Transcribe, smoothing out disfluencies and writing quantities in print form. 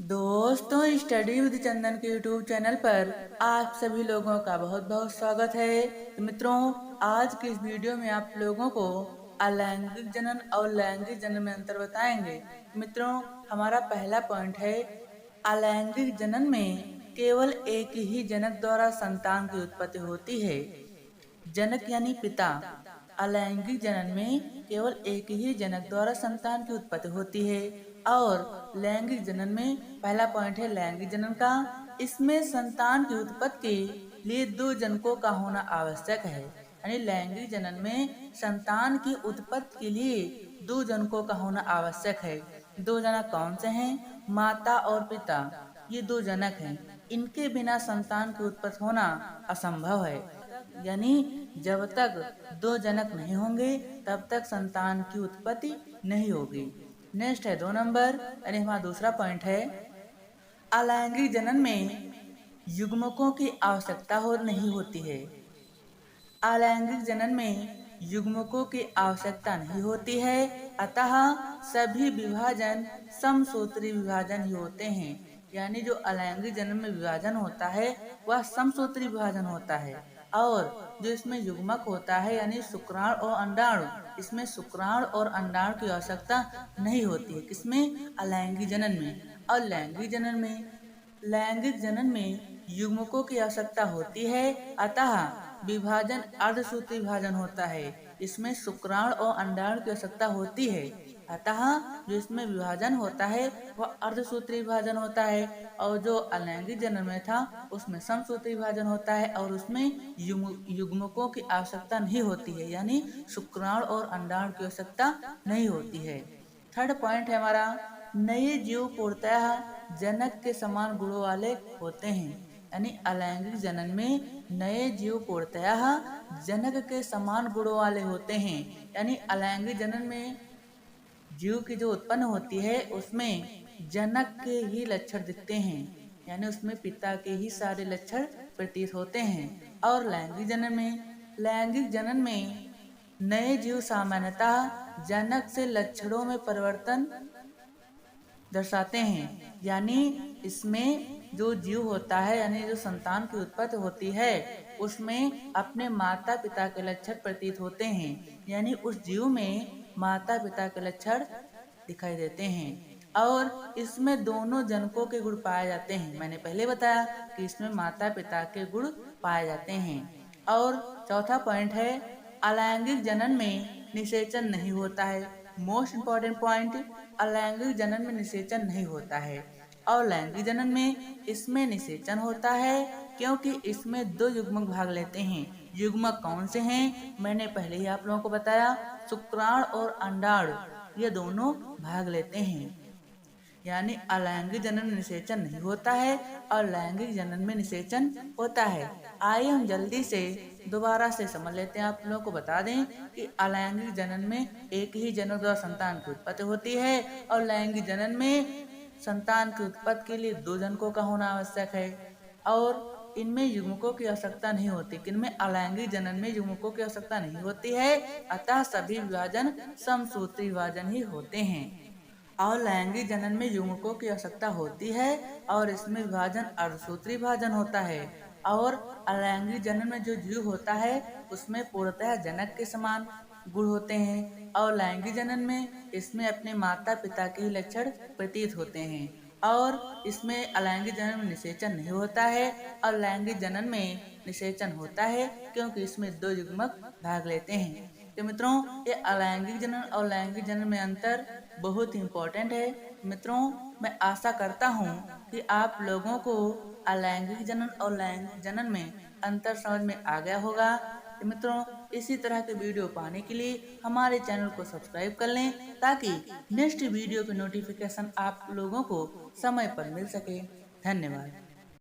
दोस्तों, study with चंदन के YouTube channel पर आप सभी लोगों का बहुत बहुत स्वागत है। तो मित्रों, आज की इस वीडियो में आप लोगों को अलैंगिक जनन और लैंगिक जनन में अंतर बताएंगे। मित्रों, हमारा पहला पॉइंट है, अलैंगिक जनन में केवल एक ही जनक द्वारा संतान की उत्पत्ति होती है। जनक यानी पिता। अलैंगिक जनन में केवल एक ही जनक द्वारा संतान की उत्पत्ति होती है। और लैंगिक जनन में पहला पॉइंट है लैंगिक जनन का, इसमें संतान की उत्पत्ति के लिए दो जनकों का होना आवश्यक है। यानी लैंगिक जनन में संतान की उत्पत्ति के लिए दो जनकों का होना आवश्यक है। दो जनक कौन से हैं? माता और पिता, ये दो जनक हैं। इनके बिना संतान की उत्पत्ति होना असंभव है। यानी जब तक दो जनक नहीं होंगे तब तक संतान की उत्पत्ति नहीं होगी। नेक्स्ट है 2 नंबर, यानी हमारा दूसरा पॉइंट है, अलैंगिक जनन में युग्मकों की आवश्यकता नहीं होती है। अलैंगिक जनन में युग्मकों की आवश्यकता नहीं होती है, अतः सभी विभाजन समसूत्री विभाजन ही होते हैं। यानी जो अलैंगिक जनन में विभाजन होता है वह समसूत्री विभाजन होता है। और जो इसमें युग्मक होता है यानी शुक्राणु और अंडाणु, इसमें शुक्राणु और अंडाणु की आवश्यकता नहीं होती है। किसमें? अलैंगिक जनन में। और लैंगिक जनन में युग्मकों की आवश्यकता होती है, अतः विभाजन अर्धसूत्री विभाजन होता है। इसमें शुक्राणु और अंडाणु की आवश्यकता होती है, अतः जो इसमें विभाजन होता है वह अर्धसूत्री विभाजन होता है। और जो अलैंगिक जनन में था उसमें समसूत्री विभाजन होता है और उसमें युग्मकों की आवश्यकता नहीं होती है, यानी शुक्राणु और अंडाणु की आवश्यकता नहीं होती है। थर्ड पॉइंट है हमारा, नए जीव पूर्णतः जनक के समान गुणों वाले होते हैं। यानी अलैंगिक जनन में नए जीव पूर्णतः जनक के समान गुणों वाले होते हैं। यानी अलैंगिक जनन में जीव की जो उत्पन्न होती है उसमें जनक के ही लक्षण दिखते हैं, यानी उसमें पिता के ही सारे लक्षण प्रतीत होते हैं। और लैंगिक जनन में नए जीव सामान्यतः जनक से लक्षणों में परिवर्तन दर्शाते हैं। यानी इसमें जो जीव होता है यानी जो संतान की उत्पत्ति होती है उसमें अपने माता पिता के लक्षण प्रतीत होते हैं। यानी उस जीव में माता पिता के लक्षण दिखाई देते हैं। और इसमें दोनों जनकों के गुण पाए जाते हैं। मैंने पहले बताया कि इसमें माता पिता के गुण पाए जाते हैं। और चौथा पॉइंट है, अलैंगिक जनन में निषेचन नहीं होता है। मोस्ट इम्पोर्टेंट पॉइंट, अलैंगिक जनन में निषेचन नहीं होता है। और लैंगिक जनन में इसमें निषेचन होता है क्योंकि इसमें दो युग्मक भाग लेते हैं। युग्मक कौन से हैं? मैंने पहले ही आप लोगों को बताया, शुक्राणु और अंडाणु, ये दोनों भाग लेते हैं। यानी अलैंगिक जनन में निषेचन नहीं होता है और लैंगिक जनन में निषेचन होता है। आइए हम जल्दी से दोबारा से समझ लेते हैं। आप लोगों को बता दें कि अलैंगिक जनन में एक ही जनक द्वारा संतान की उत्पत्ति होती है और लैंगिक जनन में संतान की उत्पत्ति के लिए दो जनकों का होना आवश्यक है। और इनमें युग्मकों की आवश्यकता नहीं होती। किनमें? अलैंगिक जनन में युग्मकों की आवश्यकता नहीं होती है, अतः सभी विभाजन समसूत्री विभाजन ही होते हैं। और लैंगिक जनन में युग्मकों की आवश्यकता होती है और इसमें विभाजन अर्धसूत्री विभाजन होता है। और अलैंगिक जनन में जो जीव होता है उसमें पूर्णतः जनक के समान गुण होते हैं। और लैंगिक जनन में इसमें अपने माता पिता के ही लक्षण प्रतीत होते हैं। और इसमें अलैंगिक जनन में निषेचन नहीं होता है और लैंगिक जनन में निषेचन होता है क्योंकि इसमें दो युग्मक भाग लेते हैं। तो मित्रों, ये अलैंगिक जनन और लैंगिक जनन में अंतर बहुत इम्पोर्टेंट है। मित्रों, मैं आशा करता हूँ कि आप लोगों को अलैंगिक जनन और लैंगिक जनन में अंतर समझ में आ गया होगा। तो मित्रों, इसी तरह के वीडियो पाने के लिए हमारे चैनल को सब्सक्राइब कर लें ताकि नेक्स्ट वीडियो की नोटिफिकेशन आप लोगों को समय पर मिल सके। धन्यवाद।